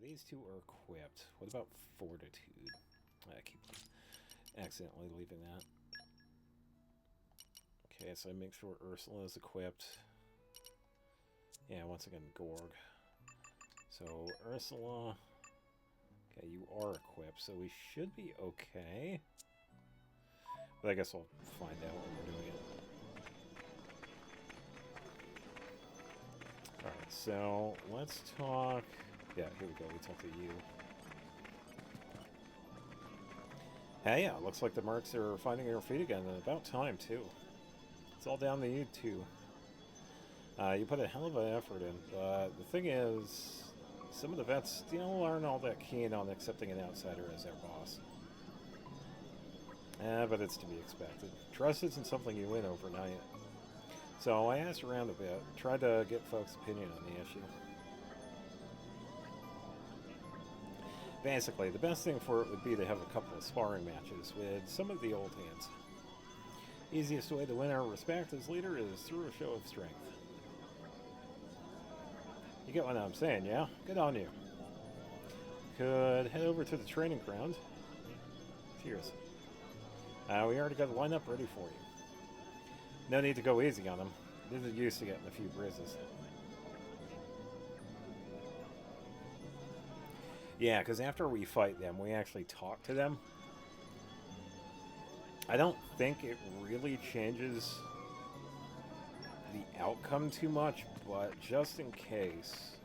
these two are equipped. What about Fortitude? I keep accidentally leaving that. Okay, so I make sure Ursula is equipped. Yeah, once again, Gorg. So, Ursula... Okay, you are equipped, so we should be okay. But I guess I'll find out when we're doing it. Alright, so let's talk... Yeah, here we go, we talk to you. Hey, yeah, looks like the mercs are finding their feet again, and about time, too. It's all down to you two. You put a hell of an effort in, but the thing is, some of the vets still aren't all that keen on accepting an outsider as their boss. But it's to be expected. Trust isn't something you win overnight. So I asked around a bit, tried to get folks' opinion on the issue. Basically, the best thing for it would be to have a couple of sparring matches with some of the old hands. Easiest way to win our respect as leader is through a show of strength. You get what I'm saying, yeah? Good on you. Could head over to the training ground. Cheers. We already got a lineup ready for you. No need to go easy on them. This is used to getting a few bruises. Yeah, because after we fight them, we actually talk to them. I don't think it really changes the outcome too much, but just in case,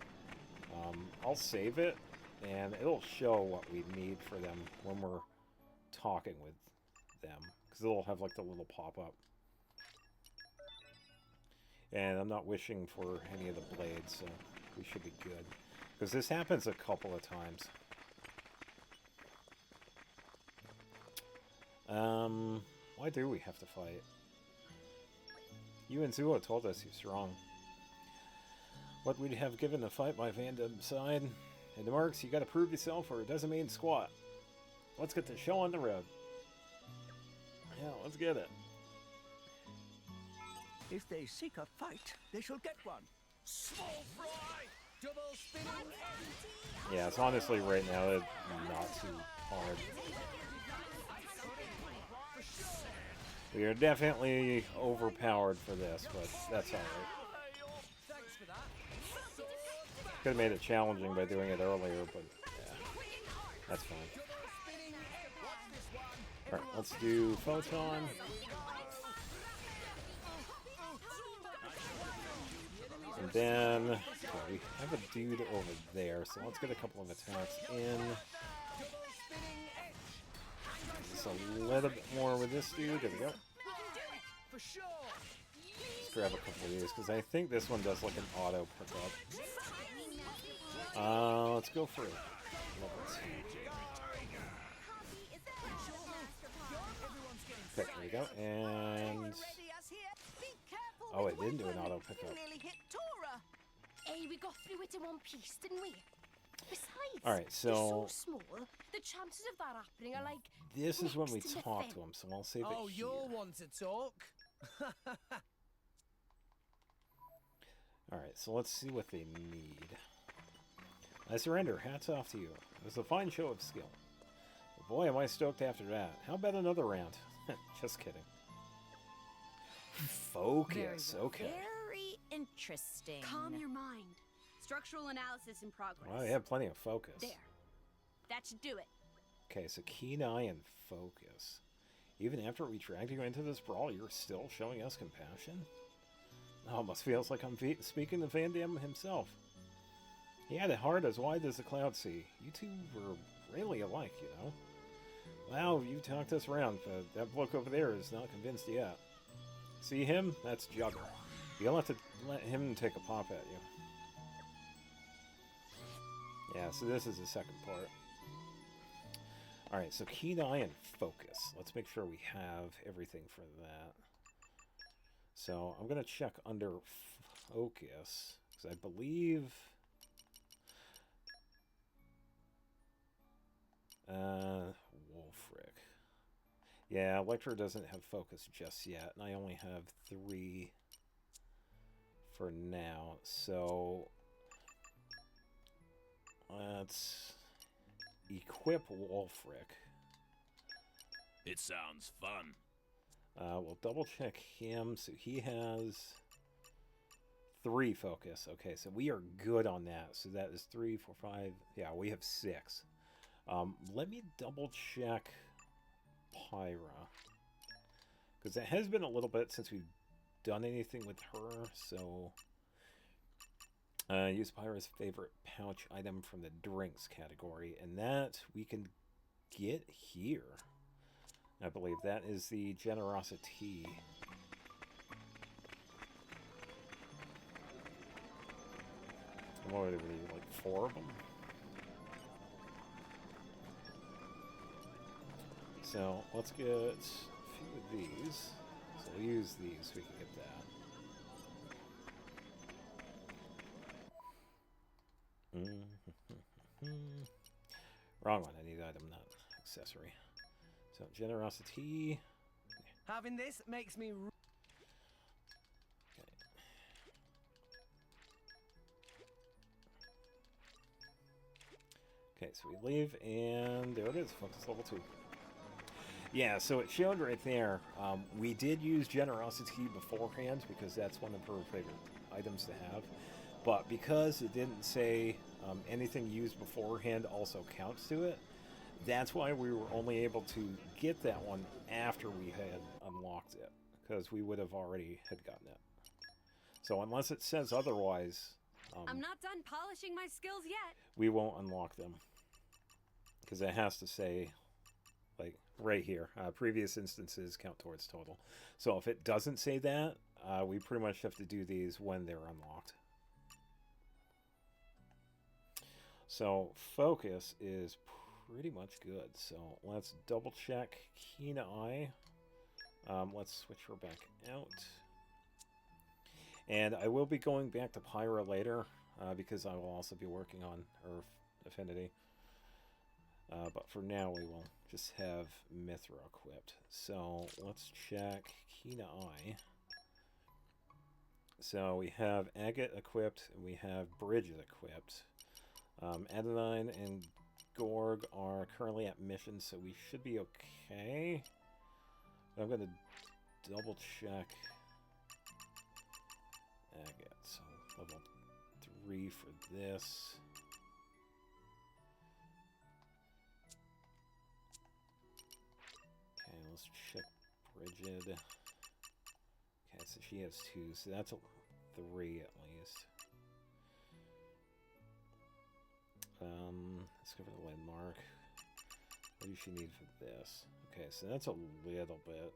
I'll save it, and it'll show what we need for them when we're talking with them, because it'll have like the little pop-up. And I'm not wishing for any of the blades, so we should be good. Because this happens a couple of times. Why do we have to fight? You and Zuo told us you're strong. What we'd have given to fight my Vandam side. In the marks, you gotta prove yourself or it doesn't mean squat. Let's get the show on the road. Yeah, let's get it. If they seek a fight, they shall get one. Small fry! Double spinning! Yeah, it's honestly right now not too hard. We are definitely overpowered for this, but that's alright. Thanks for that. Could have made it challenging by doing it earlier, but yeah, that's fine. Alright, let's do Photon. And then, okay, we have a dude over there, so let's get a couple of attacks in. Just a little bit more with this dude. There we go. Let's grab a couple of these, because I think this one does like an auto pickup. Let's go for level 2. Okay, there we go. And... oh, it didn't do an auto pickup. Hey, we got through it in one piece, didn't we? Besides, alright, so... they're so small, the chances of that happening are like... this is when we talk to him, so I'll save it here. Oh, you're one to talk? Alright, so let's see what they need. I surrender. Hats off to you. It was a fine show of skill. But boy, am I stoked after that. How about another round? Just kidding. Focus. Okay. Very interesting. Calm your mind. Structural analysis in progress. Well, you have plenty of focus. There. That should do it. Okay, so keen eye and focus. Even after we dragged you into this brawl, you're still showing us compassion? Almost feels like I'm speaking to Van Damme himself. He had a heart as wide as the cloud sea. You two were really alike, you know. Wow, you talked us around, but that bloke over there is not convinced yet. See him? That's Jugger. You'll have to let him take a pop at you. Yeah, so this is the second part. Alright, so keen eye and focus. Let's make sure we have everything for that. So I'm going to check under focus, because I believe... Wolfric. Yeah, Electra doesn't have focus just yet, and I only have 3 for now, so... let's equip Wolfric. It sounds fun. We'll double check him. So he has 3 focus. Okay, so we are good on that. So that is 3, 4, 5. Yeah, we have 6. Let me double check Pyra, because it has been a little bit since we've done anything with her. So use Pyra's favorite pouch item from the drinks category, and that we can get here. I believe that is the generosity. What are they, like 4 of them? So let's get a few of these. So we'll use these so we can get that. Wrong one. I need item, not accessory. So generosity. Having this makes me. Okay, so we leave, and there it is. Focus level 2. Yeah, so it showed right there. We did use generosity beforehand because that's one of her favorite items to have. But because it didn't say anything used beforehand also counts to it, that's why we were only able to get that one after we had unlocked it, because we would have already had gotten it. So unless it says otherwise, I'm not done polishing my skills yet. we won't unlock them. Because it has to say, like, right here, previous instances count towards total. So if it doesn't say that, we pretty much have to do these when they're unlocked. So focus is pretty much good. So let's double check Keen Eye. Let's switch her back out. And I will be going back to Pyra later, because I will also be working on her affinity. But for now, we will just have Mithra equipped. So let's check Keen Eye. So we have Agate equipped, and we have Bridget equipped. Adenine and Gorg are currently at mission, so we should be okay. I'm going to double check Agate. So level 3 for this. Okay, let's check Bridget. Okay, so she has 2, so that's a 3 at least. Let's go for the landmark. What does she need for this? Okay, so that's a little bit.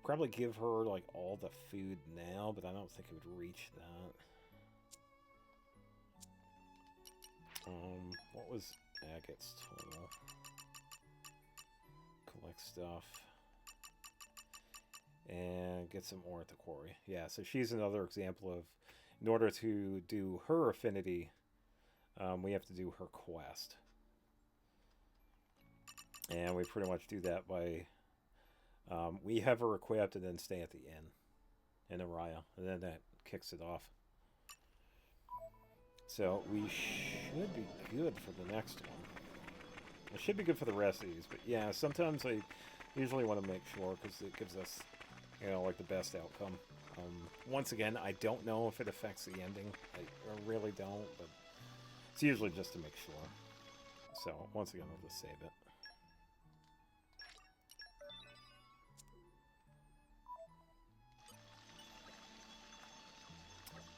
Probably give her like all the food now, but I don't think it would reach that. What was Agate's total? Collect stuff. And get some ore at the quarry. Yeah, so she's another example of, in order to do her affinity, we have to do her quest. And we pretty much do that by, we have her equipped and then stay at the inn in Araya. And then that kicks it off. So we should be good for the next one. It should be good for the rest of these. But yeah, sometimes I usually want to make sure because it gives us, you know, like the best outcome. Once again, I don't know if it affects the ending. I really don't, but it's usually just to make sure. So, once again, I'll just save it.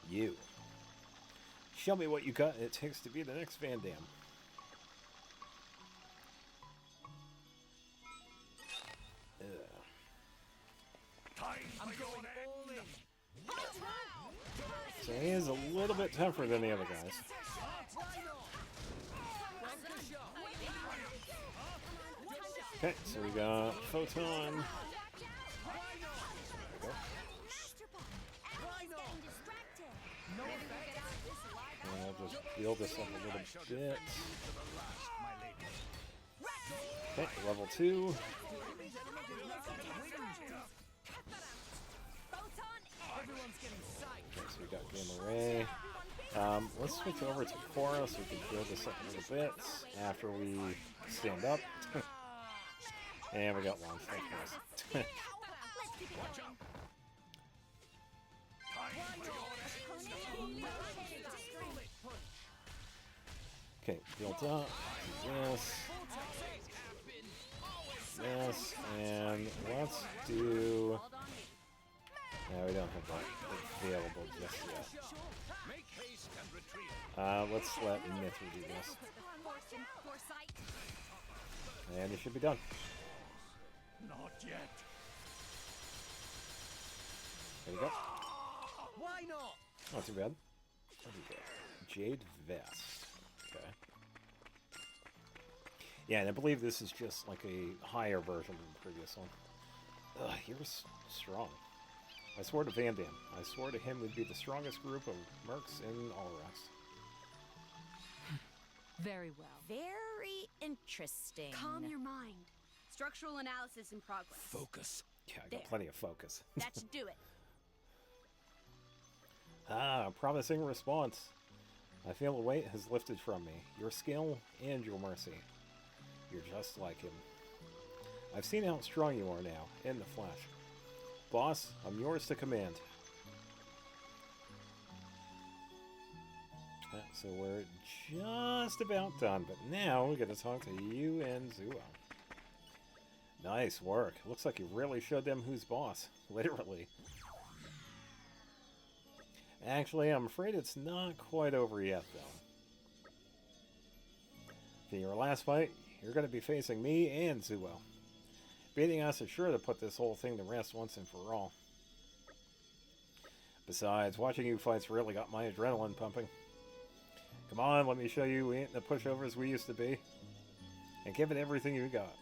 You. Show me what you got it takes to be the next Van Damme. I'm going all in. So he is a little bit tougher than the other guys. Okay, so we got Photon. And I'll just build this up a little bit. Okay, level 2. Okay, so we got Gamma Ray. Let's switch over to Cora so we can build this up a little bit after we stand up. And we got launch like this. Okay, built up. This. This. And let's do... No, we don't have that available just yet. Let's let Mithra do this. And it should be done. Not yet. There we go. Why not? Not too bad. What do we got? Jade Vest. Okay. Yeah, and I believe this is just like a higher version of the previous one. Ugh, you're strong. I swore to Van Damme. I swore to him we'd be the strongest group of mercs in Allrax. Very well. Very interesting. Calm your mind. Structural analysis in progress. Focus. Yeah, I got There. plenty of focus. That should do it. Ah, promising response. I feel a weight has lifted from me. Your skill and your mercy. You're just like him. I've seen how strong you are now, in the flesh. Boss, I'm yours to command. So we're just about done, but now we get to talk to you and Zuo. Nice work. Looks like you really showed them who's boss. Literally. Actually, I'm afraid it's not quite over yet, though. In your last fight, you're going to be facing me and Zuo. Beating us is sure to put this whole thing to rest once and for all. Besides, watching you fights really got my adrenaline pumping. Come on, let me show you we ain't the pushovers we used to be. And give it everything you got.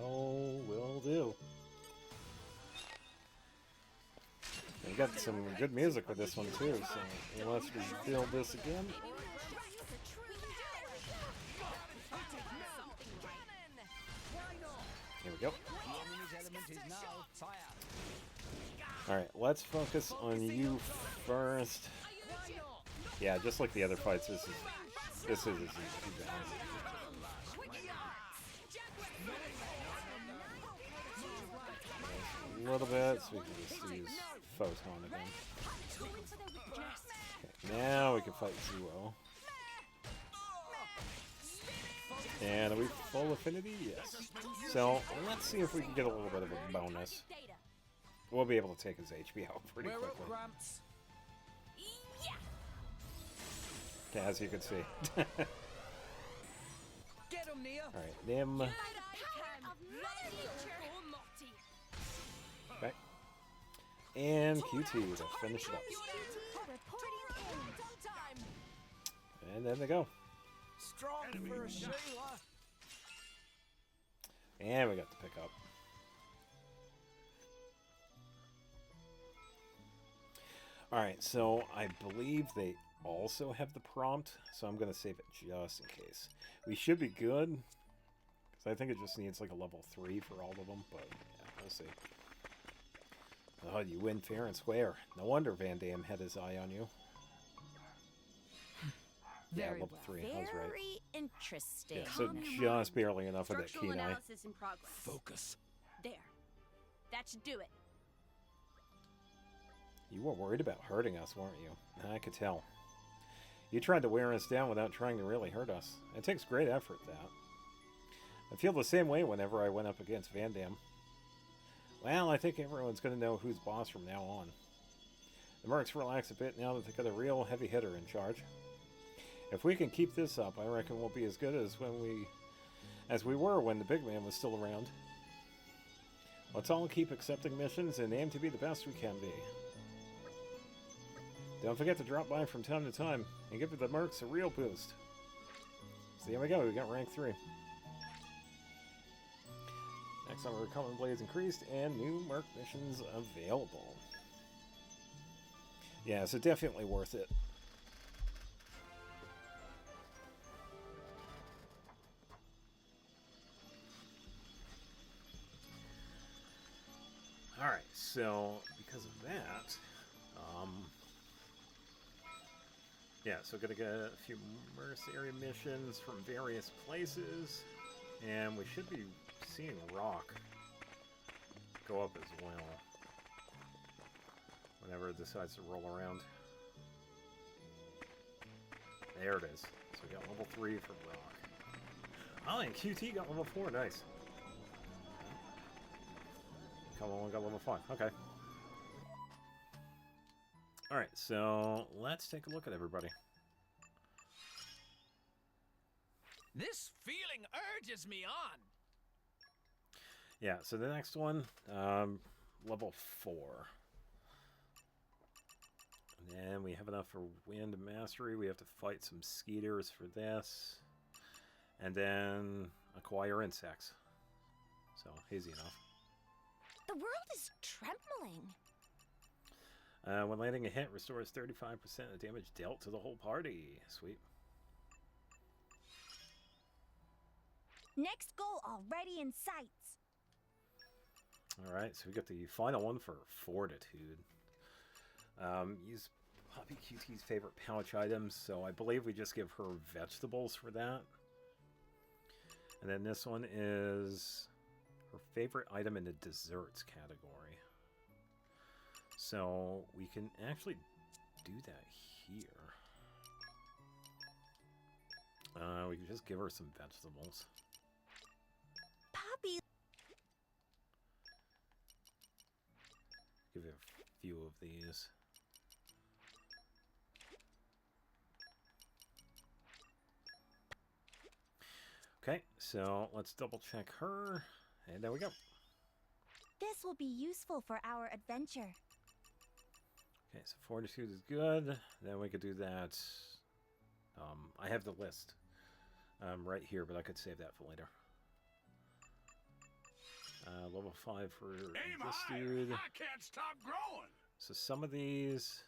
Oh, will do. We got some good music with this one too, so let's rebuild this again. Here we go. Alright, let's focus on you first. Yeah, just like the other fights, this is too bad. A little bit, so we can just use Photon again. Okay, now we can fight Zuo. And are we full affinity? Yes. So, let's see if we can get a little bit of a bonus. We'll be able to take his HP out pretty quickly. Okay, as you can see. Alright, Nim. Okay. And QT to finish it up. And then they go. Strong for a Sheila. And we got to pick up. Alright, so I believe they also have the prompt, so I'm going to save it just in case. We should be good, because I think it just needs like a level 3 for all of them, but yeah, we'll see. Oh, you win fair and square. No wonder Van Damme had his eye on you. Yeah, Very level well. 3, I was right. Very interesting. Yeah, so just barely enough of that Structural keen eye. analysis in progress. Focus. There. That should do it. You were worried about hurting us, weren't you? I could tell. You tried to wear us down without trying to really hurt us. It takes great effort, that. I feel the same way whenever I went up against Van Damme. Well, I think everyone's going to know who's boss from now on. The mercs relax a bit now that they got a real heavy hitter in charge. If we can keep this up, I reckon we'll be as good as we were when the big man was still around. Let's all keep accepting missions and aim to be the best we can be. Don't forget to drop by from time to time and give the mercs a real boost. So there we go, we got rank 3. Next time, our common blades increased and new merc missions available. Yeah, so definitely worth it. Alright, so because of that, Yeah, so gonna get a few mercenary missions from various places, and we should be seeing Rock go up as well whenever it decides to roll around. There it is. So we got level 3 from Rock. Oh, and QT got level 4. Nice. Come on, got level 5. Okay. Alright, so let's take a look at everybody. This feeling urges me on. Yeah, so the next one, level 4. And then we have enough for Wind Mastery. We have to fight some Skeeters for this. And then acquire insects. So, easy enough. The world is trembling. When landing a hit, restores 35% of damage dealt to the whole party. Sweet. Next goal already in sight. Alright, so we got the final one for Fortitude. Use Poppy QT's favorite pouch items, so I believe we just give her vegetables for that. And then this one is her favorite item in the desserts category. So we can actually do that here. We can just give her some vegetables. Poppy. Give her a few of these. Okay, so let's double check her. And there we go. This will be useful for our adventure. Okay, so Fortitude is good. Then we could do that. I have the list right here, but I could save that for later. Level 5 for Aim this higher. dude. I can't stop growing. So some of these...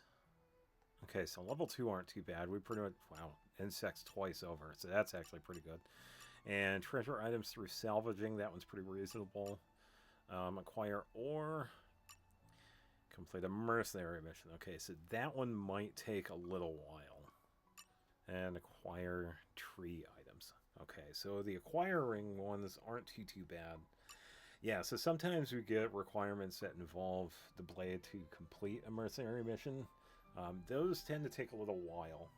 Okay, so level 2 aren't too bad. We pretty much... Wow, insects twice over. So that's actually pretty good. And treasure items through salvaging. That one's pretty reasonable. Acquire ore. Complete a mercenary mission. Okay, so that one might take a little while. And acquire tree items. Okay, so the acquiring ones aren't too bad. Yeah, so sometimes we get requirements that involve the blade to complete a mercenary mission. Those tend to take a little while.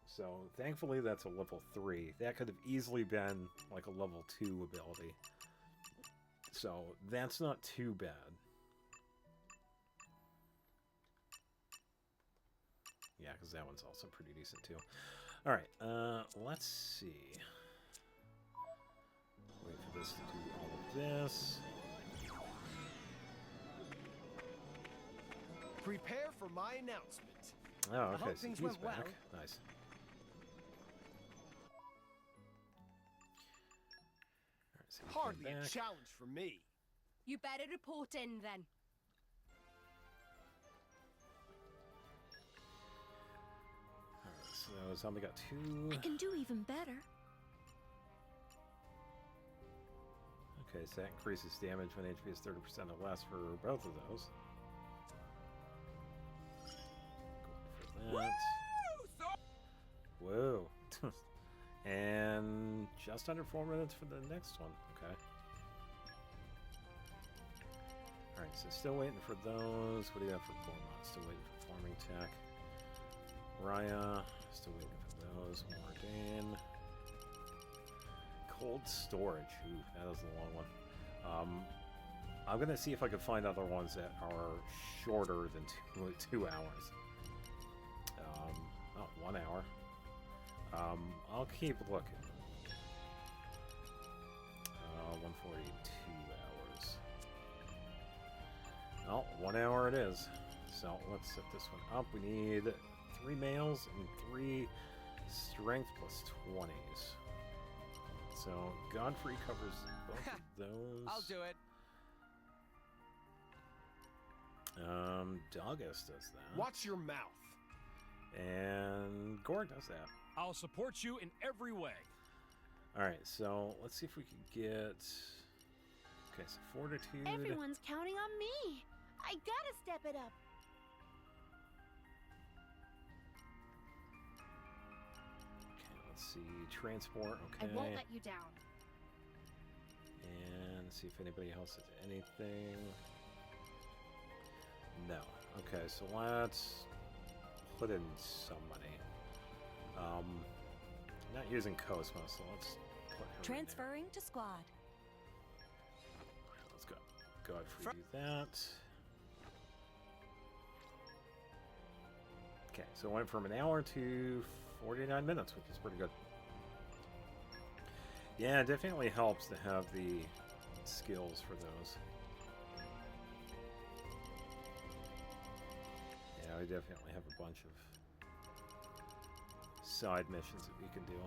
So, thankfully that's a level 3. That could have easily been like a level 2 ability. So, that's not too bad. Yeah, because that one's also pretty decent too. Alright, let's see. Wait for this to do all of this. Prepare for my announcement. Oh, I okay, hope so things he's went back. well. Nice. Alright, so he came Hardly a back. challenge for me. You better report in then. Alright, so Zombie got 2. I can do even better. Okay, so that increases damage when HP is 30% or less for both of those. Going for that. Whoa. And just under 4 minutes for the next one. Okay. Alright, so still waiting for those. What do you have for Gormont? Still waiting for Farming Tech. Raya. Still waiting for those. Mordane. Cold storage. Ooh, that was a long one. I'm gonna see if I can find other ones that are shorter than two hours. Not 1 hour. I'll keep looking. 142 hours. Well, 1 hour it is. So let's set this one up. We need 3 males and 3 strength plus 20s. So Godfrey covers both of those. I'll do it. Doggist does that. Watch your mouth. And Gore does that. I'll support you in every way. Alright, so let's see if we can get... Okay, so Fortitude. Everyone's counting on me. I gotta step it up. let's see. Transport, I okay. won't let you down. And see if anybody else has anything. No. Okay, so let's put in somebody. Not using Cosmo, so let's put her in there. Transferring to squad. Let's go. Godfrey do that. Okay, so it went from an hour to 49 minutes, which is pretty good. Yeah, it definitely helps to have the skills for those. Yeah, we definitely have a bunch of side missions that we can do.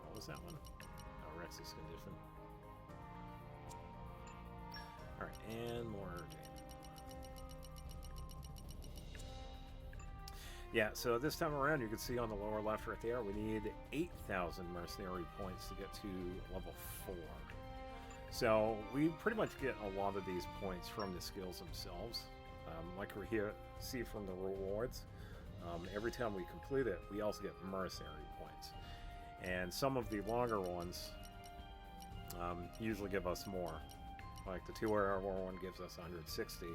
What was that one? Oh, Rex's condition. Alright, and more game. Yeah, so this time around, you can see on the lower left right there, we need 8,000 mercenary points to get to level 4. So we pretty much get a lot of these points from the skills themselves. Like we here see from the rewards, every time we complete it, we also get mercenary points. And some of the longer ones usually give us more. Like the 2-hour one gives us 160,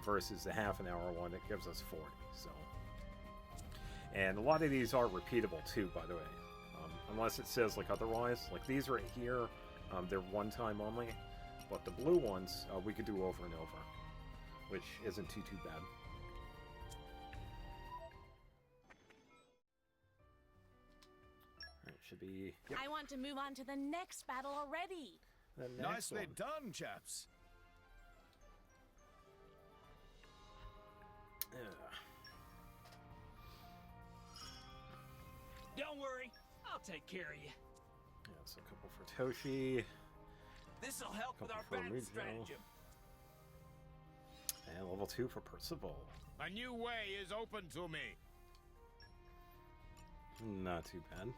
versus the half-an-hour one that gives us 40. So, and a lot of these are repeatable too, by the way, unless it says like otherwise. Like these right here, they're one time only, but the blue ones we could do over and over, which isn't too bad. It should be. Yep, I want to move on to the next battle already. the next Nicely one. done, chaps. Don't worry, I'll take care of you. Yeah, so a couple for Toshi, This'll help with our Couple for battle Rizzo. stratagem. and level 2 for Percival. A new way is open to me. Not too bad.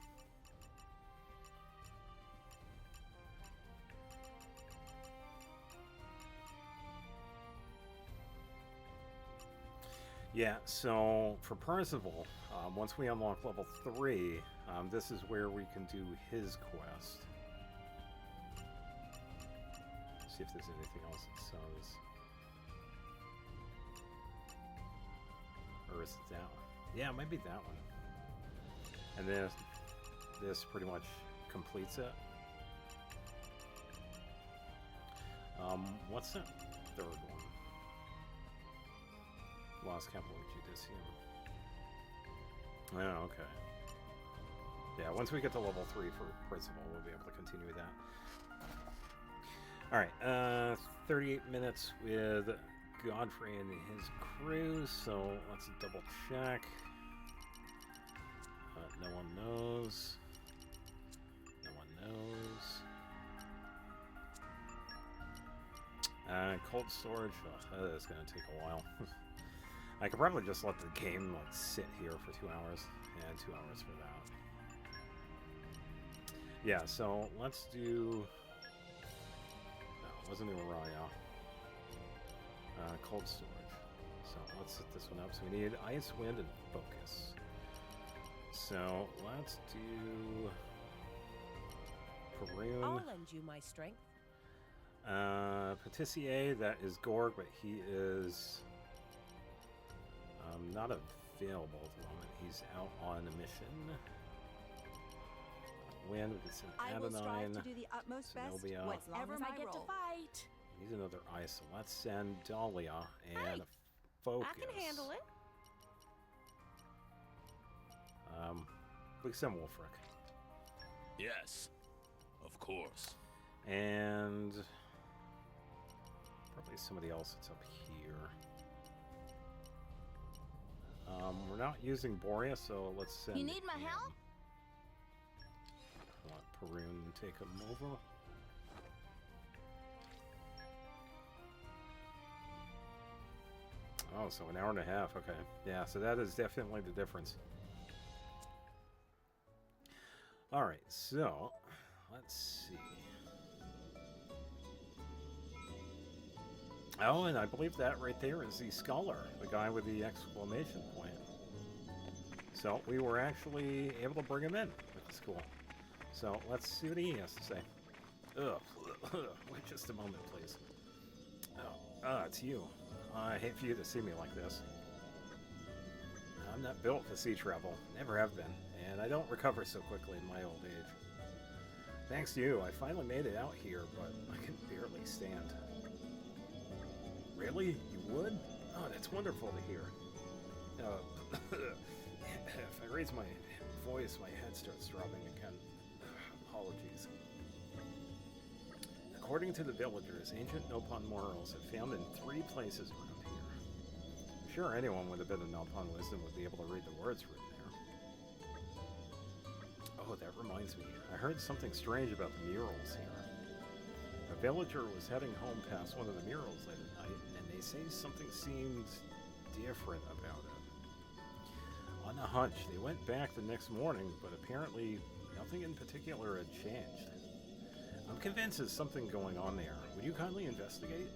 Yeah, so for Percival, once we unlock level 3, this is where we can do his quest. See if there's anything else it says. Or is it that one? Yeah, it might be that one. And then this pretty much completes it. What's that third one? Lost Capital Judicium. Oh, okay. Yeah, once we get to level 3 for Principal, we'll be able to continue that. Alright, 38 minutes with Godfrey and his crew, so let's double check. No one knows. No one knows. Cold storage. Oh, that is going to take a while. I could probably just let the game like sit here for 2 hours, and 2 hours for that. Yeah, so let's do. No, it wasn't even Royale. Cold storage. So let's set this one up. So we need ice, wind, and focus. So let's do Perun. I'll lend you my strength. Patissier, that is Gorg, but he is not available at the moment. He's out on a mission. Wind, we can send I will strive Adenine. to do the utmost best, Zenobia. whatever As my I get to role. fight. Needs another ice, so let's send Dahlia and Hey, focus. I can handle it. We can send Wolfric. Yes, of course. And probably somebody else that's up here. We're not using Borea, so let's send You need my him. help? Let Perun take him over. Oh, so an hour and a half. Okay. Yeah, so that is definitely the difference. Alright, so let's see. Oh, and I believe that right there is the scholar, the guy with the exclamation point. So we were actually able to bring him in, which is cool. So let's see what he has to say. Ugh. Wait just a moment, please. Oh, it's you. I hate for you to see me like this. I'm not built for sea travel. Never have been. And I don't recover so quickly in my old age. Thanks to you, I finally made it out here, but I can barely stand. Really? You would? Oh, that's wonderful to hear. If I raise my voice, my head starts throbbing again. Apologies. According to the villagers, ancient Nopon morals are found in 3 places around here. I'm sure anyone with a bit of Nopon wisdom would be able to read the words written there. Oh, that reminds me. I heard something strange about the murals here. A villager was heading home past one of the murals late at night, and they say something seemed different about it. On a hunch, they went back the next morning, but apparently nothing in particular had changed. I'm convinced there's something going on there. Would you kindly investigate?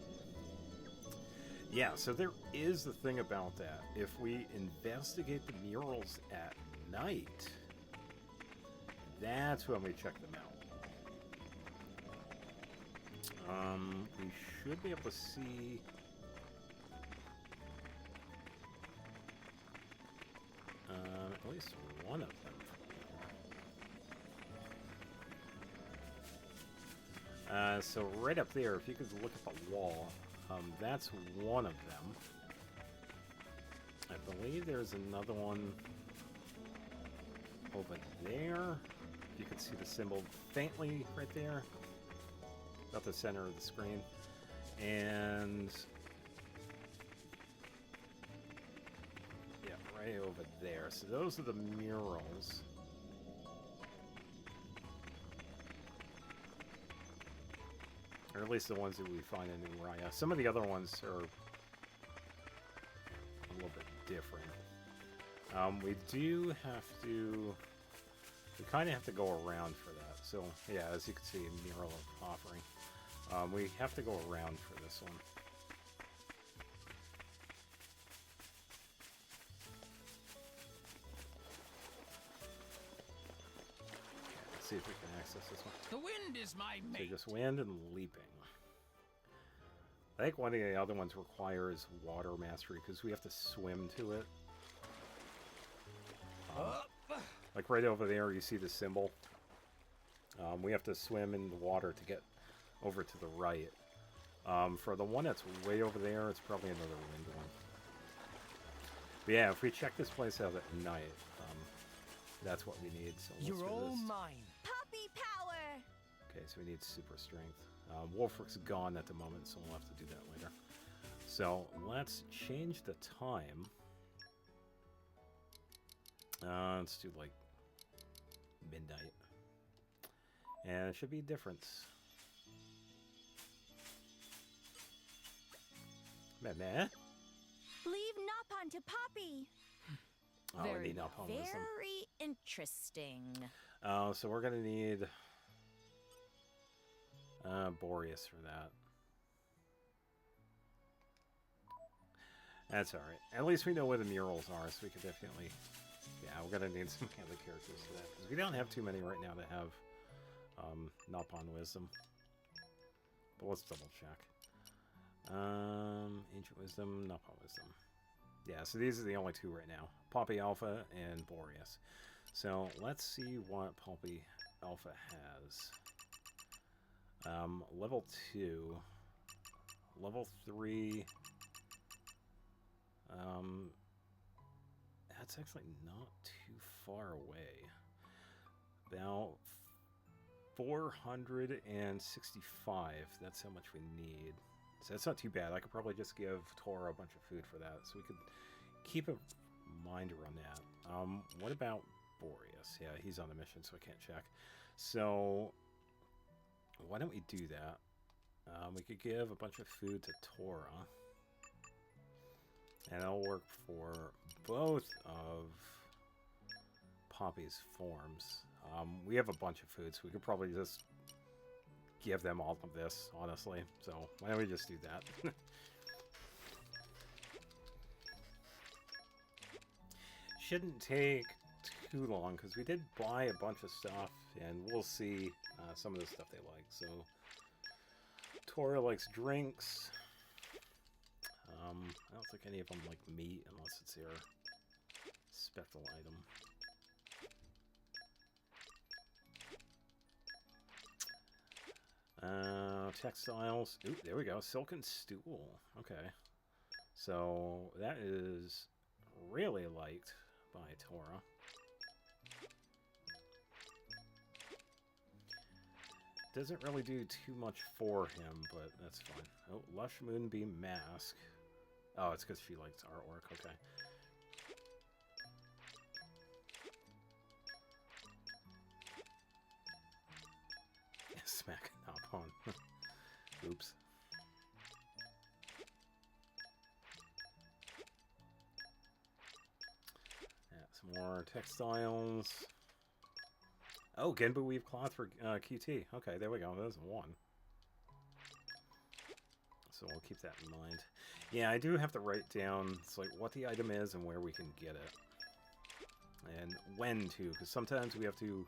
Yeah, so there is the thing about that. If we investigate the murals at night, that's when we check them out. We should be able to see... at least one of them. So right up there, if you could look at the wall, that's one of them. I believe there's another one over there. You can see the symbol faintly right there, about the center of the screen. And yeah, right over there. So those are the murals. Or at least the ones that we find in Uriah. Some of the other ones are a little bit different. We do have to... We kind of have to go around for that. So, yeah, as you can see, a mural of offering. We have to go around for this one. Let's see if we can access this one. The wind is my So mate. just wind and leaping. I think one of the other ones requires water mastery because we have to swim to it. Like right over there, you see the symbol. We have to swim in the water to get over to the right. For the one that's way over there, it's probably another wind one. But yeah, if we check this place out at night, that's what we need. So let's You're do all this. mine. Puppy power! Okay, so we need super strength. Wolfrick's gone at the moment, so we'll have to do that later. So let's change the time. Let's do like midnight. And it should be a difference. Meh. Leave Nopon to Poppy! Oh, we Very need Nopon wisdom. Very interesting. So we're gonna need Boreas for that. That's alright. At least we know where the murals are, so we can definitely... Yeah, we're gonna need some other characters for that. Because we don't have too many right now to have Nopon wisdom. But let's double check. Ancient wisdom, Nopon wisdom. Yeah, so these are the only 2 right now. Poppy Alpha and Boreas. So let's see what Poppy Alpha has. Level 2. Level 3. That's actually not too far away. About 465. That's how much we need. So that's not too bad. I could probably just give Tora a bunch of food for that. So we could keep a mind on that. What about Boreas? Yeah, he's on a mission, so I can't check. So why don't we do that? We could give a bunch of food to Tora. And that'll work for both of Poppy's forms. We have a bunch of food, so we could probably just give them all of this, honestly. So why don't we just do that? Shouldn't take too long, because we did buy a bunch of stuff, and we'll see some of the stuff they like. So, Tora likes drinks. I don't think any of them like meat, unless it's their special item. Textiles. Ooh, there we go. Silken stool. Okay. So, that is really liked by Tora. Doesn't really do too much for him, but that's fine. Oh, Lush Moonbeam Mask. Oh, it's because she likes artwork. Okay. Smack it up on. Oops. Yeah, some more textiles. Oh, Genbu Weave Cloth for QT. Okay, there we go. There's one. So we'll keep that in mind. Yeah, I do have to write down like what the item is and where we can get it. And when to, because sometimes we have to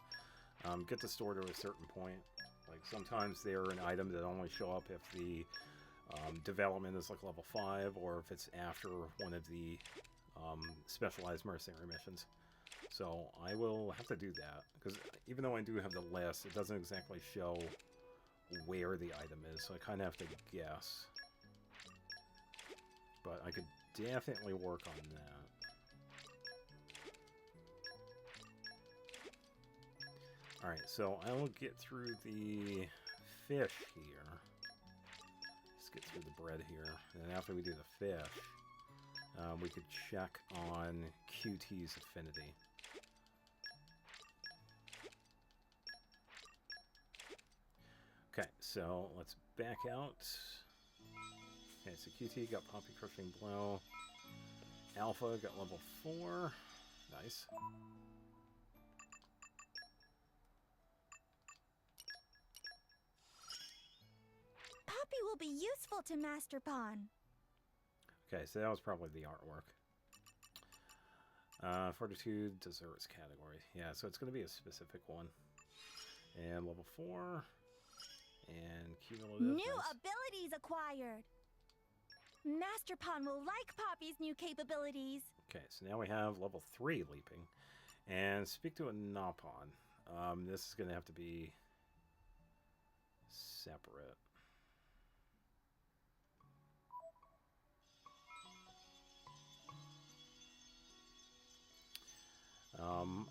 get the store to a certain point. Like sometimes they're an item that only show up if the development is like level 5 or if it's after one of the specialized mercenary missions. So I will have to do that, because even though I do have the list, it doesn't exactly show where the item is, so I kind of have to guess. But I could definitely work on that. Alright, so I will get through the fish here. Let's get through the bread here. And after we do the fish, we could check on QT's affinity. Okay, so let's back out. Okay, so QT got Poppy Crushing Blow. Alpha got level 4. Nice. Poppy will be useful to Master Pawn. Okay, so that was probably the artwork. Fortitude, desserts category. Yeah, so it's going to be a specific one. And level 4. And cumulative. New nice. abilities acquired. Master Pawn will like Poppy's new capabilities. Okay, so now we have level 3 leaping. And speak to a Napon. This is going to have to be separate.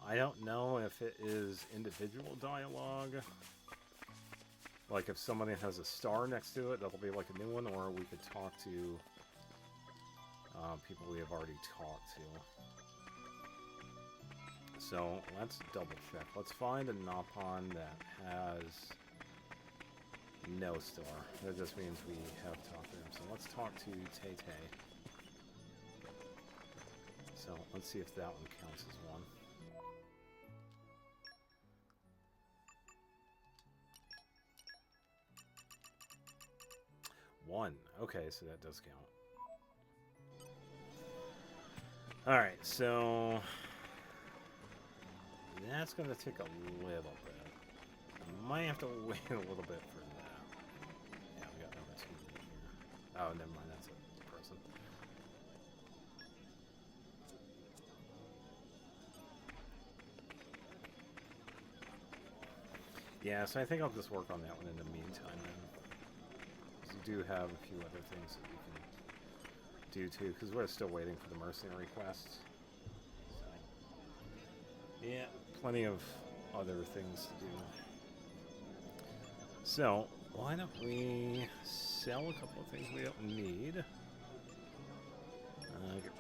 I don't know if it is individual dialogue. Like if somebody has a star next to it, that'll be like a new one, or we could talk to people we have already talked to. So let's double check. Let's find a Napon that has no star. That just means we have talked to him. So let's talk to Tay Tay. So let's see if that one counts as one. One. Okay, so that does count. Alright, so that's going to take a little bit. I might have to wait a little bit for that. Yeah, we got number 2 here. Oh, never mind, that's a person. Yeah, so I think I'll just work on that one in the meantime then. We do have a few other things that we can do too, because we're still waiting for the mercenary quests. So, yeah, plenty of other things to do. So, why don't we sell a couple of things we don't need? Get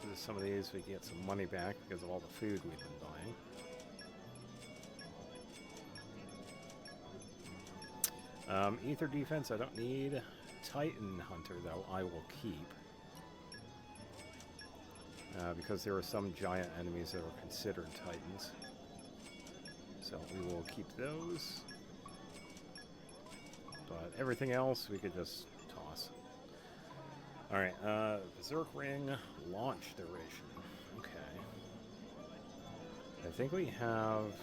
rid of some of these, we can get some money back because of all the food we've been buying. Ether defense I don't need. Titan Hunter, though, I will keep. Because there are some giant enemies that are considered Titans. So we will keep those. But everything else we could just toss. Alright, Berserk Ring launch duration. Okay. I think we have...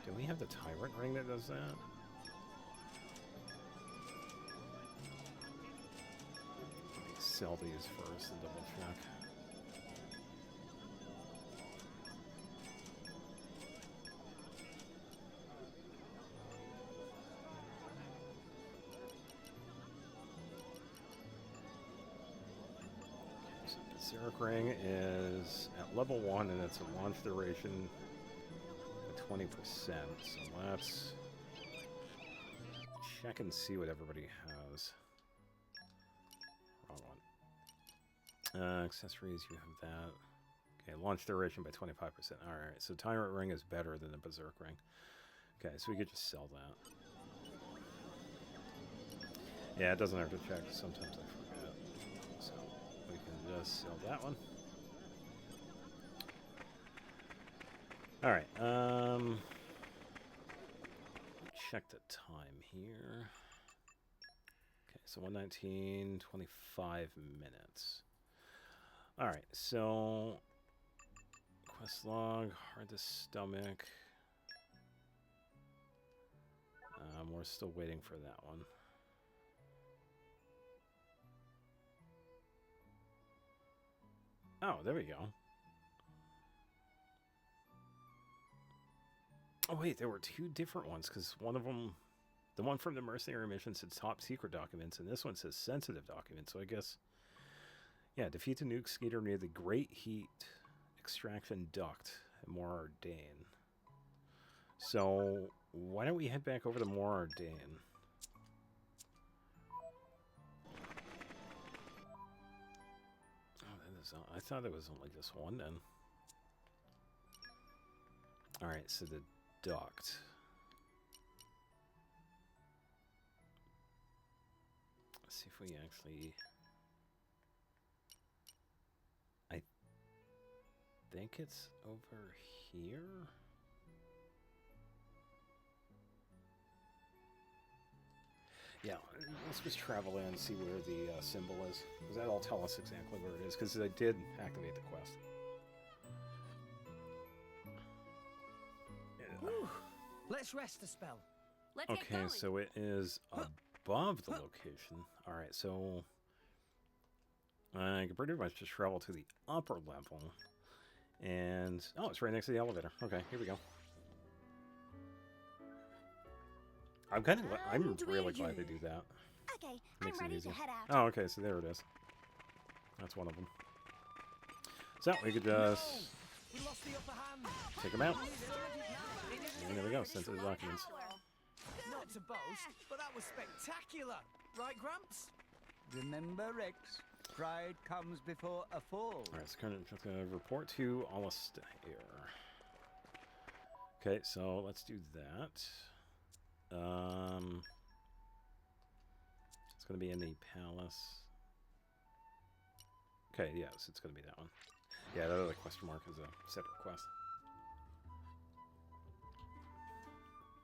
Do we have the Tyrant Ring that does that? Let me sell these first and double check. Berserk Ring is at level 1 and it's a launch duration of 20%. So let's check and see what everybody has. Wrong one. Accessories, you have that. Okay, launch duration by 25%. Alright, so Tyrant Ring is better than the Berserk Ring. Okay, so we could just sell that. Yeah, it doesn't have to check. Sometimes I forget. So we can just sell that one. Alright, check the time here. Okay, so 1:19, 25 minutes. Alright, so quest log, hard to stomach. We're still waiting for that one. Oh, there we go. Oh wait, there were two different ones, because one of them, the one from the mercenary mission says top secret documents, and this one says sensitive documents, so I guess, yeah, defeat the nuke skeeter near the Great Heat Extraction Duct at Morardane. So, why don't we head back over to Morardane? Oh, that is, I thought it was only just one then. Alright, so the duct. Let's see if we actually... I think it's over here? Yeah, let's just travel in and see where the symbol is. Because that'll tell us exactly where it is, because I did activate the quest. Whew. Let's rest a spell. Let's get Okay, going. so it is above the location. Alright, so I can pretty much just travel to the upper level. And, oh, it's right next to the elevator. Okay, here we go. I'm kind of, I'm really glad they do that. Okay, Makes I'm it ready easy. to head out. Oh, okay, so there it is. That's one of them. So, we could just We lost the upper hand. take them out. And there we go, sensitive documents. Not to boast, but that was spectacular. Right, Gramps? Remember, Rex, pride comes before a fall. Alright, so kind of just gonna report to Alistair. Okay, so let's do that. It's gonna be in the palace. Okay, yes, it's gonna be that one. Yeah, that other question mark is a separate quest.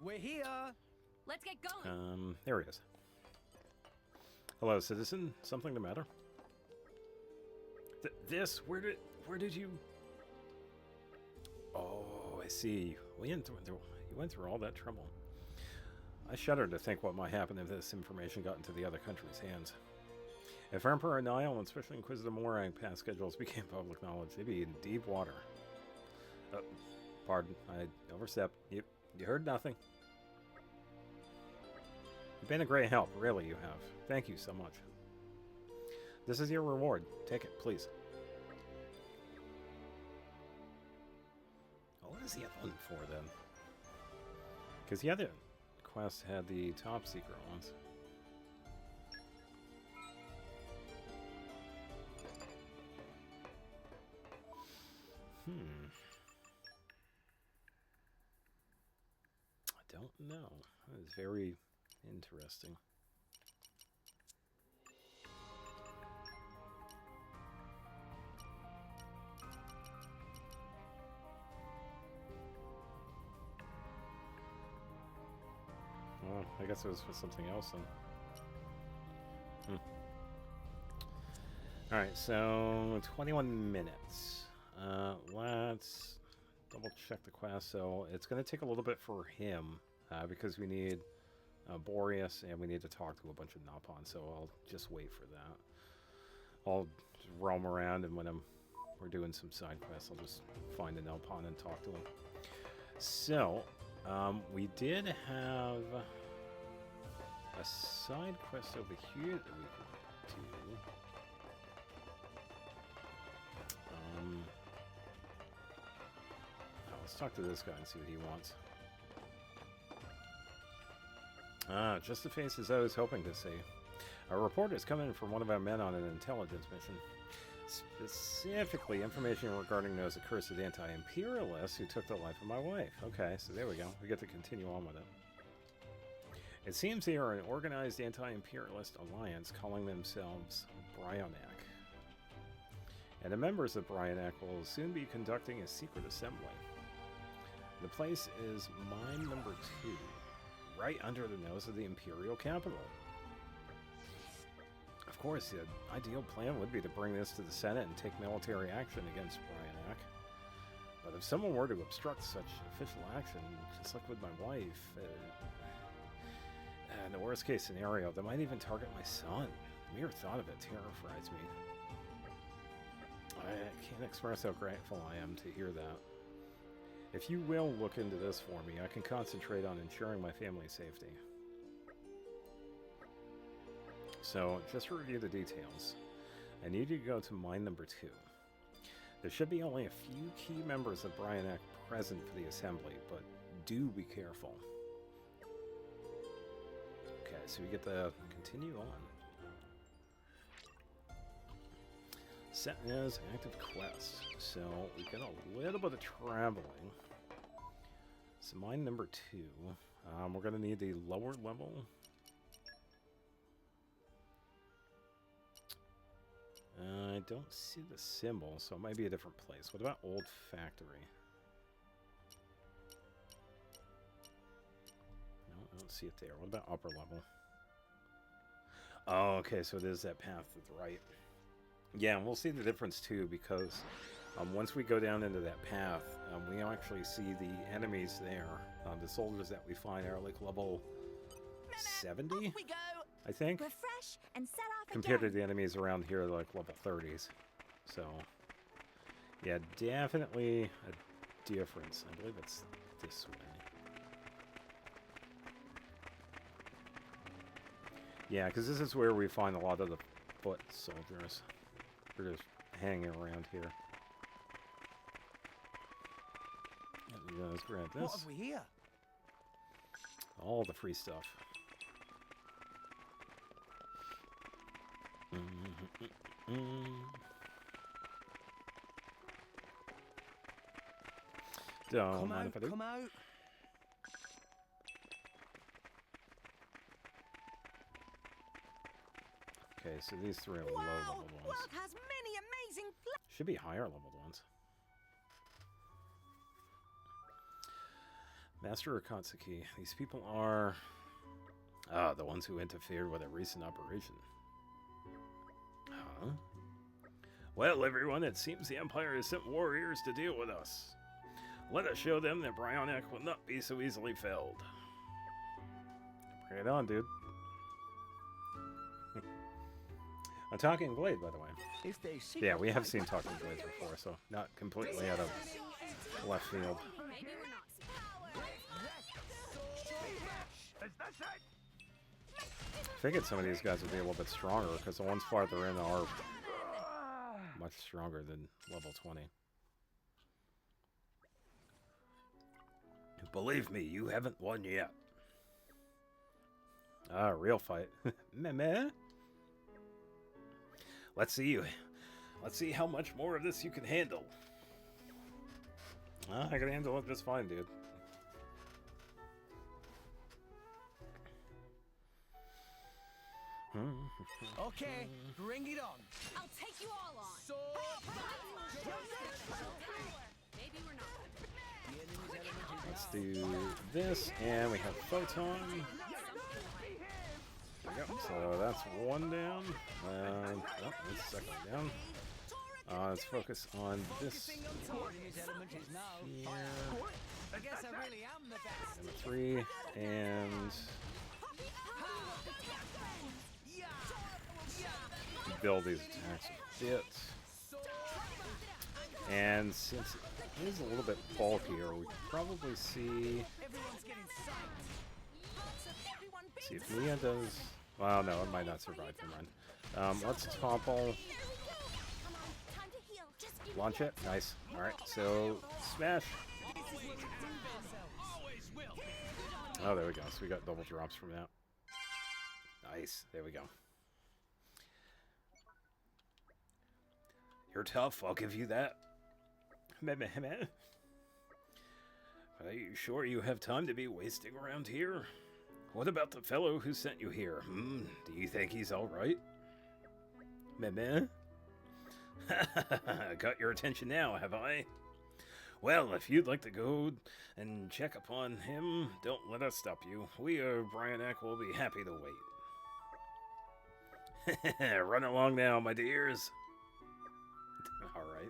We're here. Let's get going. There he is. Hello, citizen. Something the matter? This? Where did you? Oh, I see. You went through all that trouble. I shudder to think what might happen if this information got into the other country's hands. If Emperor Nile and Special Inquisitor Morag past schedules became public knowledge, they'd be in deep water. Pardon, I overstepped. You heard nothing. You've been a great help, really you have. Thank you so much. This is your reward. Take it, please. What is the other one for, then? Because the other quest had the top secret ones. I don't know. That is very interesting. Oh, I guess it was for something else then. Alright, so 21 minutes. Let's double check the quest. So it's going to take a little bit for him because we need Boreas and we need to talk to a bunch of Napon, so I'll just wait for that. I'll just roam around, and when we're doing some side quests, I'll just find an Napon and talk to him. So, we did have a side quest over here that we could do. Let's talk to this guy and see what he wants. Just the faces I was hoping to see. A report has come in from one of our men on an intelligence mission. Specifically, information regarding those accursed anti-imperialists who took the life of my wife. Okay, so there we go. We get to continue on with it. It seems they are an organized anti-imperialist alliance calling themselves Bryonak. And the members of Bryonak will soon be conducting a secret assembly. The place is mine number 2, right under the nose of the Imperial capital. Of course, the ideal plan would be to bring this to the Senate and take military action against Bryonak. But if someone were to obstruct such official action, just like with my wife, in the worst case scenario, they might even target my son. The mere thought of it terrifies me. I can't express how grateful I am to hear that. If you will look into this for me, I can concentrate on ensuring my family's safety. So, just to review the details, I need you to go to mine number 2. There should be only a few key members of Bryonak present for the assembly, but do be careful. Okay, so we get to continue on. Set as active quest. So we get a little bit of traveling. So mine number 2. We're going to need the lower level. I don't see the symbol, so it might be a different place. What about Old Factory? No, I don't see it there. What about upper level? Oh, okay, so it is that path to the right. Yeah, and we'll see the difference too, because once we go down into that path, we actually see the enemies there. The soldiers that we find are like level 70, we go. I think. Refresh and set off Compared again. to the enemies around here, like level 30s. So, yeah, definitely a difference. I believe it's this way. Yeah, because this is where we find a lot of the foot soldiers. They're just hanging around here. Let's grab this. What have we here? All the free stuff. Don't mind if I do. Come out. Okay, so these 3 are low Wow, level ones. world has many amazing Should be higher leveled ones. Master Akatsuki. These people are the ones who interfered with a recent operation. Huh? Well, everyone, it seems the Empire has sent warriors to deal with us. Let us show them that Bryonak will not be so easily felled. Bring it on, dude. A talking blade, by the way. If they see Yeah, we have seen talking blades before, so not completely out of left field. Maybe we're not. Figured some of these guys would be a little bit stronger, because the ones farther in are much stronger than level 20. Believe me, you haven't won yet. Ah, real fight. Meh. Let's see how much more of this you can handle. I can handle it just fine, dude. Okay, bring it on. I'll take you all on. So Maybe we're not. Let's do this, and we have Photon. So that's one down. Oh, that's the second one down. Let's focus on this His element is now here. I guess I really am the best. Number 3, and build these attacks a bit. And since it is a little bit bulkier, we could probably see. Everyone's getting psyched. See if Mia does. Well, no, it might not survive the run. Let's topple. Launch it. Nice. All right. So smash. Oh, there we go. So we got double drops from that. Nice. There we go. You're tough. I'll give you that. But are you sure you have time to be wasting around here? What about the fellow who sent you here? Do you think he's all right? Meh. Got your attention now, have I? Well, if you'd like to go and check upon him, don't let us stop you. We of Bryanek will be happy to wait. Run along now, my dears. All right.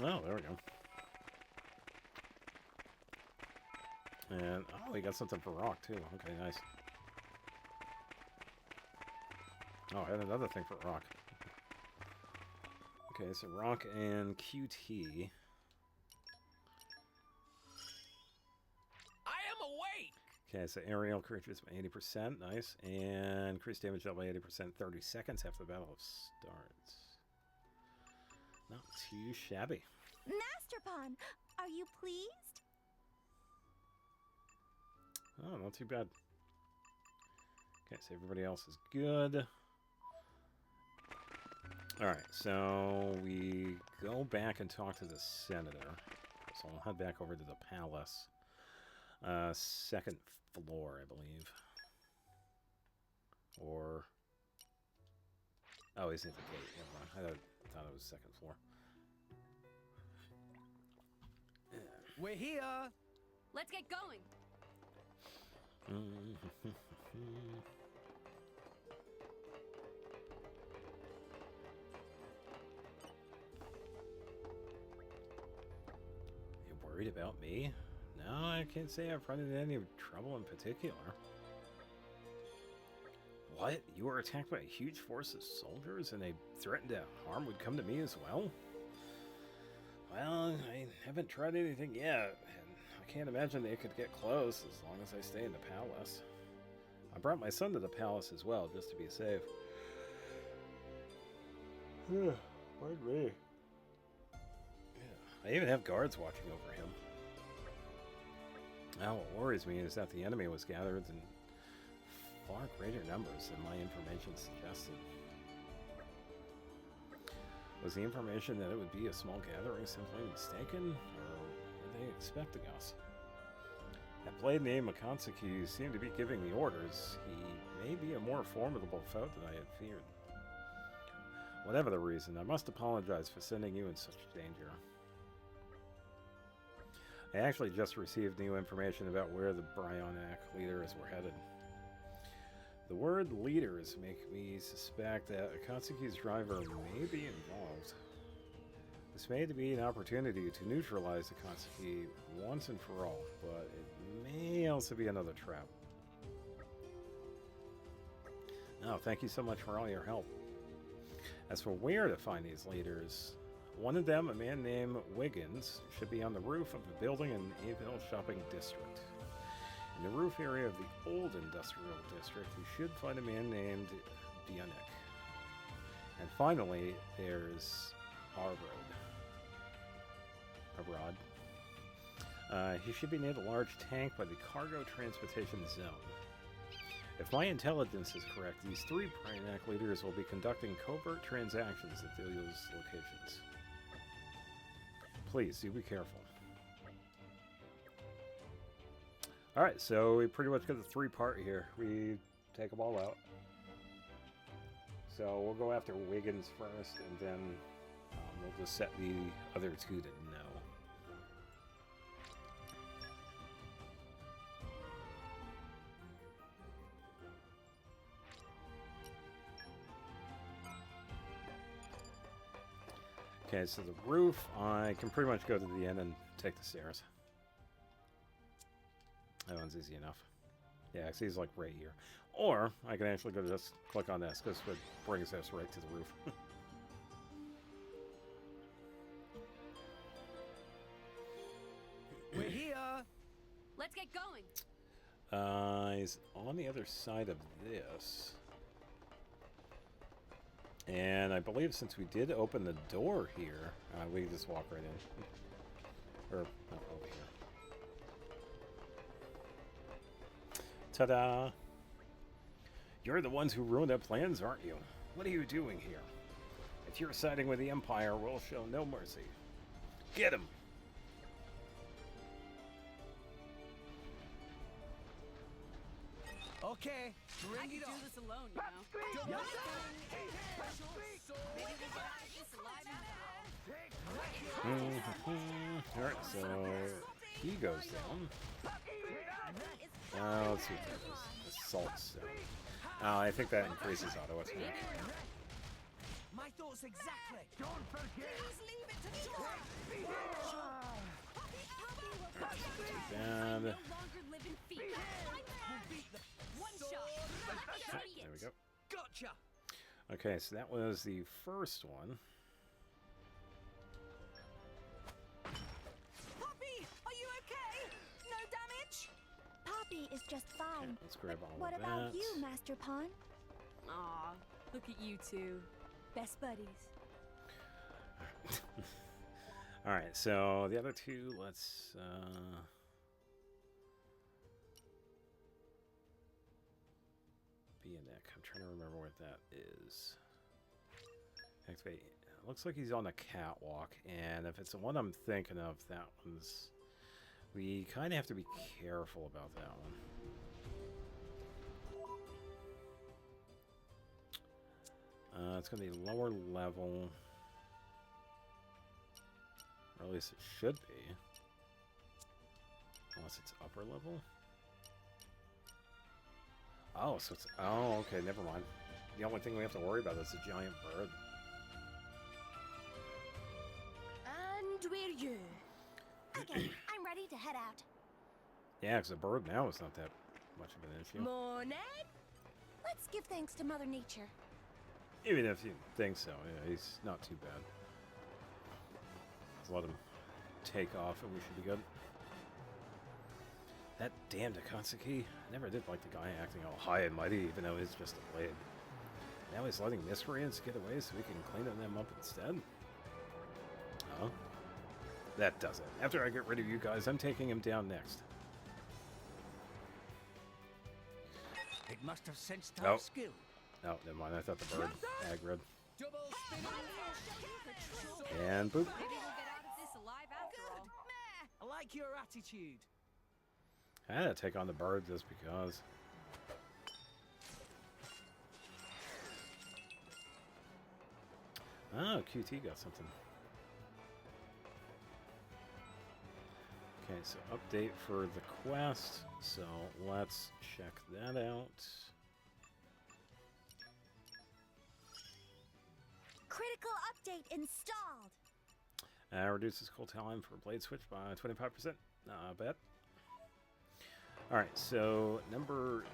Oh, there we go. And, oh, we got something for rock, too. Okay, nice. Oh, and another thing for rock. Okay, so rock and QT. I am awake! Okay, so aerial creatures by 80%. Nice. And increase damage dealt by 80% 30 seconds after the battle starts. Not too shabby. Master Pawn, are you pleased? Oh, not too bad. Okay, so everybody else is good. Alright, so we go back and talk to the senator. So I'll head back over to the palace. Second floor, I believe. Or... oh, he's at the gate. Never mind. I thought it was second floor. We're here. Let's get going. You worried about me? No, I can't say I've run into any trouble in particular. What? You were attacked by a huge force of soldiers and they threatened that harm would come to me as well? Well, I haven't tried anything yet, and I can't imagine they could get close as long as I stay in the palace. I brought my son to the palace as well, just to be safe. Pardon me. Yeah, I even have guards watching over him. Now, what worries me is that the enemy was gathered in far greater numbers than my information suggested. Was the information that it would be a small gathering simply mistaken, or were they expecting us? That blade named Akatsuki seemed to be giving the orders. He may be a more formidable foe than I had feared. Whatever the reason, I must apologize for sending you in such danger. I actually just received new information about where the Bryanek leaders were headed. The word leaders make me suspect that Akatsuki's driver may be involved. This may be an opportunity to neutralize Akatsuki once and for all, but it may also be another trap. Oh, thank you so much for all your help. As for where to find these leaders, one of them, a man named Wiggins, should be on the roof of a building in Avil Shopping District. In the roof area of the old industrial district, you should find a man named Bionek. And finally, there's Arrod. He should be near the large tank by the cargo transportation zone. If my intelligence is correct, these three Bryanek leaders will be conducting covert transactions at those locations. Please, do be careful. Alright, so we pretty much got the three-part here. We take them all out. So we'll go after Wiggins first, and then we'll just set the other two to no. Okay, so the roof, I can pretty much go to the end and take the stairs. That one's easy enough. Yeah, see, he's like right here. Or, I can actually go to just click on this, because it brings us right to the roof. We're here. Let's get going. He's on the other side of this. And I believe since we did open the door here, we can just walk right in. Or, not over here. Ta-da! You're the ones who ruined our plans, aren't you? What are you doing here? If you're siding with the Empire, we'll show no mercy. Get him! Okay, I bring can it do on. this alone, you know. Alright, so he goes down. Let's see what that is. Assault stone. I think that increases auto attack. My thoughts exactly. Don't forget. Please leave it to me. Too bad. No longer live in fear. One shot. There we go. Gotcha. Okay, so that was the first one. Poppy, are you okay? No damage? Poppy is just Okay, fine. let's grab all What of about that. you, Master Pawn? Aw, look at you two. Best buddies. Alright, so the other two, let's... be in that. I'm trying to remember what that is. Activate. It looks like he's on a catwalk, and if it's the one I'm thinking of, that one's... We kind of have to be careful about that one. It's going to be lower level. Or at least it should be. Unless it's upper level. Oh, so it's... Oh, okay, never mind. The only thing we have to worry about is a giant bird. And we're you. Okay, I'm ready to head out. Yeah, because a bird now is not that much of an issue. Morning. Let's give thanks to Mother Nature. Even if you think so, yeah, he's not too bad. Let's let him take off and we should be good. That damned Akatsuki. I never did like the guy acting all high and mighty, even though he's just a blade. Now he's letting miscreants get away so we can clean them up instead? Huh? That does it. After I get rid of you guys, I'm taking him down next. It must have sensed Oh. our skill. Oh, never mind. I thought the bird aggroed. Double spinning. And boop. Maybe we'll get out of this alive after all. I like your attitude. I had to take on the bird just because. Oh, QT got something. Okay, so update for the quest. So let's check that out. Critical update installed. Reduces cool time for blade switch by 25%. Not bad. Alright, so number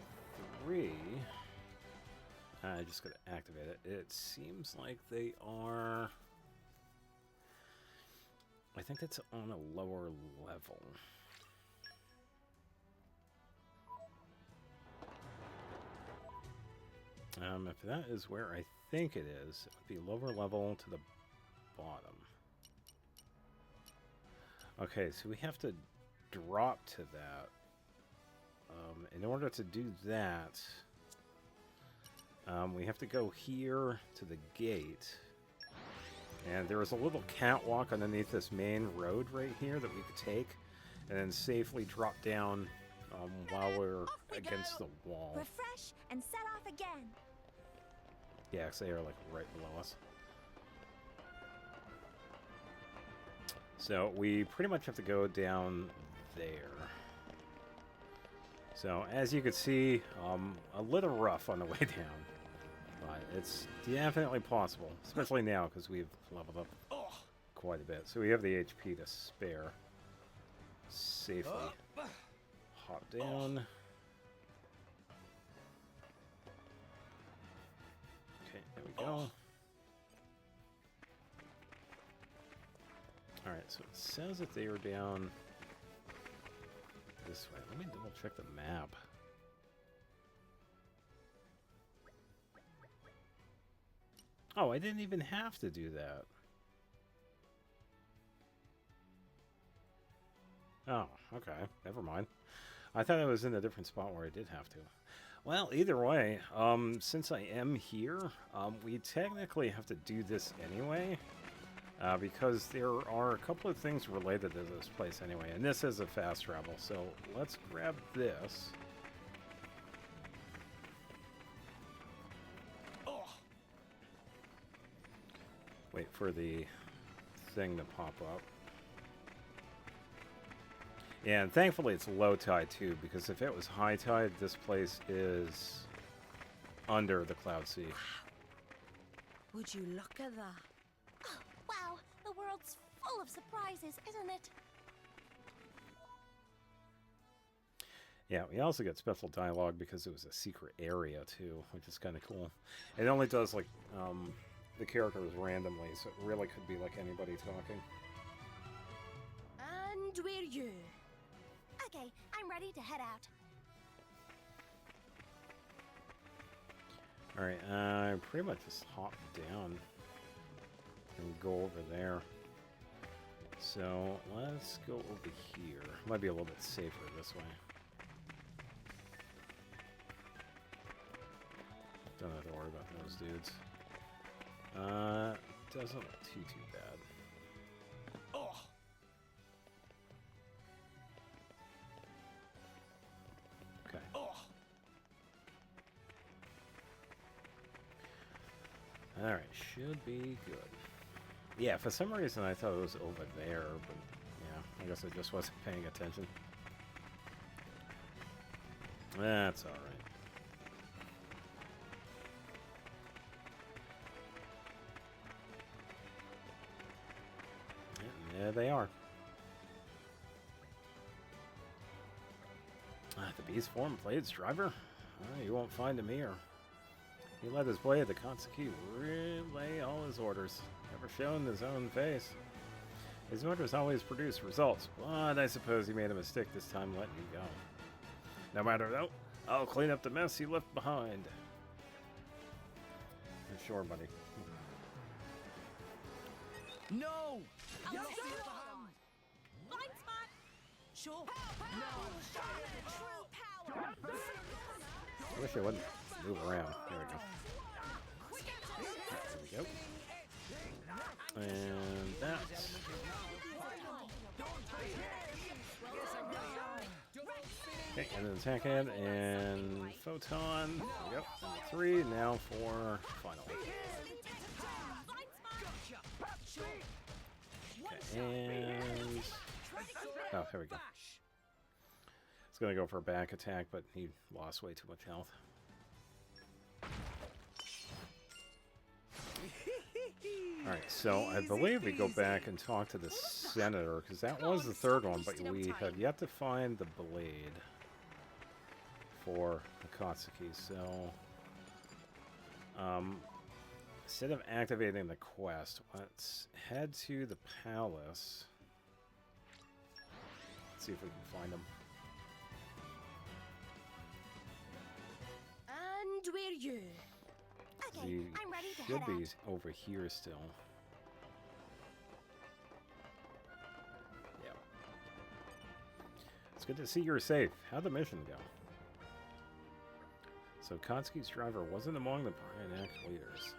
3. I just gotta activate it. It seems like they are... I think that's on a lower level. If that is where I think it is, it would be lower level to the bottom. Okay, so we have to drop to that. In order to do that, we have to go here to the gate. And there is a little catwalk underneath this main road right here that we could take and then safely drop down while we're against the wall. Refresh and set off again. Yeah, because they are like right below us. So we pretty much have to go down there. So as you can see, a little rough on the way down. But it's definitely possible, especially now because we've leveled up quite a bit. So we have the HP to spare. Safely. Hop down. Okay, there we go. Alright, so it says that they are down this way. Let me double check the map. Oh, I didn't even have to do that. Oh, okay. Never mind. I thought I was in a different spot where I did have to. Well, either way, since I am here, we technically have to do this anyway. Because there are a couple of things related to this place anyway. And this is a fast travel, so let's grab this. Wait for the thing to pop up. Yeah, and thankfully it's low tide too, because if it was high tide, this place is under the cloud sea. Would you look at that? Oh, wow, the world's full of surprises, isn't it? Yeah, we also get special dialogue because it was a secret area too, which is kind of cool. It only does like the characters randomly, so it really could be like anybody talking. And we're you. Okay, I'm ready to head out. Alright, I pretty much just hop down and go over there. So let's go over here. Might be a little bit safer this way. Don't have to worry about those dudes. Doesn't look too bad. Okay. Alright, should be good. Yeah, for some reason I thought it was over there, but yeah, I guess I just wasn't paying attention. That's alright. There they are. The beast form Blade's driver? You won't find him here. He let his blade, the Katsuki, relay all his orders, never shown his own face. His orders always produce results, but I suppose he made a mistake this time letting you go. No matter though, I'll clean up the mess he left behind. Sure, buddy. No! I'll Yes, take sir. it on. Blind spot. Sure. I wish I wouldn't move around. There we go. There we go. And that's... Okay, and then attack head and photon. There we go. Number 3. Now for final. Okay, and... Oh, there we go. It's gonna go for a back attack, but he lost way too much health. Alright, so I believe we go back and talk to the senator, because that was the third one, but we have yet to find the blade for the Katsuki, so... instead of activating the quest, let's head to the palace. Let's see if we can find him. And we're you. Okay, He I'm ready to should head be out. over here still. Yep. It's good to see you're safe. How'd the mission go? So Katsuki's driver wasn't among the Bryan leaders.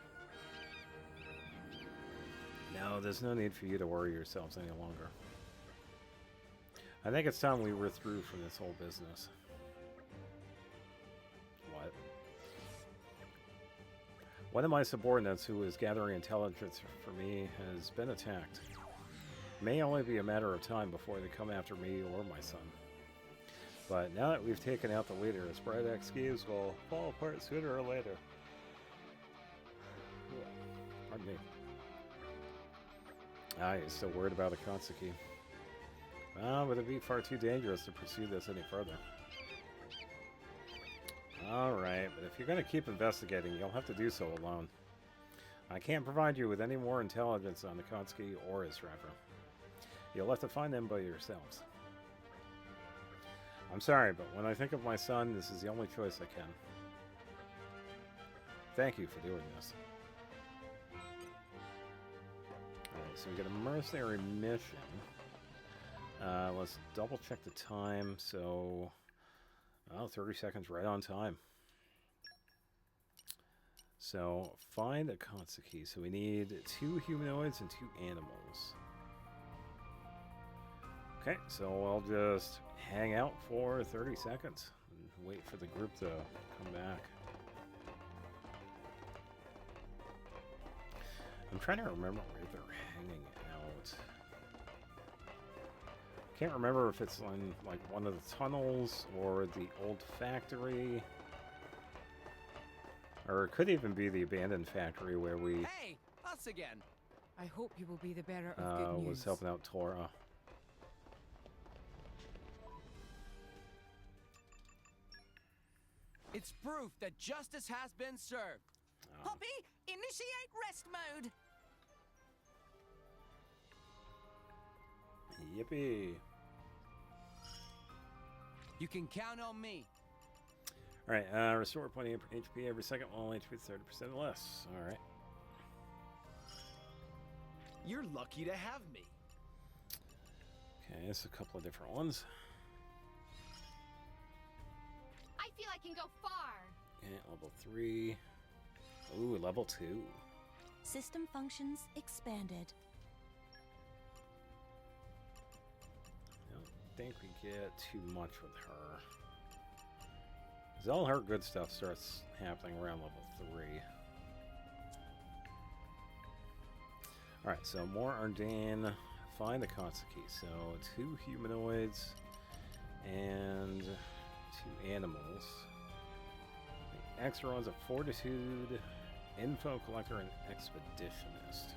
No, there's no need for you to worry yourselves any longer. I think it's time we were through from this whole business. What? One of my subordinates who is gathering intelligence for me has been attacked. May only be a matter of time before they come after me or my son. But now that we've taken out the leader, his bright schemes will fall apart sooner or later. Pardon me. You're still worried about Akatsuki. Well, would it be far too dangerous to pursue this any further? Alright, but if you're going to keep investigating, you'll have to do so alone. I can't provide you with any more intelligence on Akatsuki or his driver. You'll have to find them by yourselves. I'm sorry, but when I think of my son, this is the only choice I can. Thank you for doing this. Alright, so we get a mercenary mission. Let's double check the time. So, 30 seconds right on time. So, find Akatsuki. So we need 2 humanoids and 2 animals. Okay, so I'll just hang out for 30 seconds and wait for the group to come back. I'm trying to remember where they're hanging out. Can't remember if it's in like one of the tunnels or the old factory. Or it could even be the abandoned factory where we Hey, us again. I hope you will be the bearer of good news. was helping out Tora. It's proof that justice has been served. Poppy, initiate rest mode. Yippee. You can count on me. Alright, restore 20 HP every second while HP is 30% less. Alright. You're lucky to have me. Okay, there's a couple of different ones. I feel I can go far. Okay, level 3. Ooh, level 2. System functions expanded. I don't think we get too much with her. Because all her good stuff starts happening around level 3. Alright, so more Ardane. Find Akatsuki. So 2 humanoids and 2 animals. The extra ones are Fortitude, Info Collector, and Expeditionist.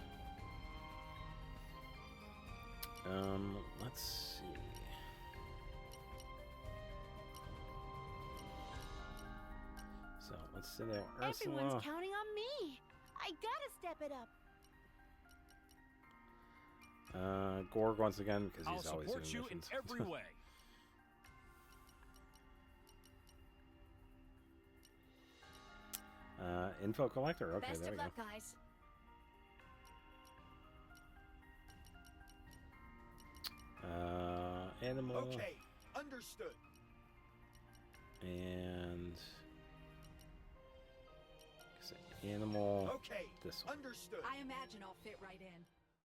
Let's see. So let's send out Ursula. Everyone's counting on me. I gotta step it up. Gorg once again because I'll he's always doing support you in missions. every way. Info Collector. Okay, Best there of we go. luck, guys. Animal. Okay, understood. And animal. Okay, This one. understood. I imagine I'll fit right in.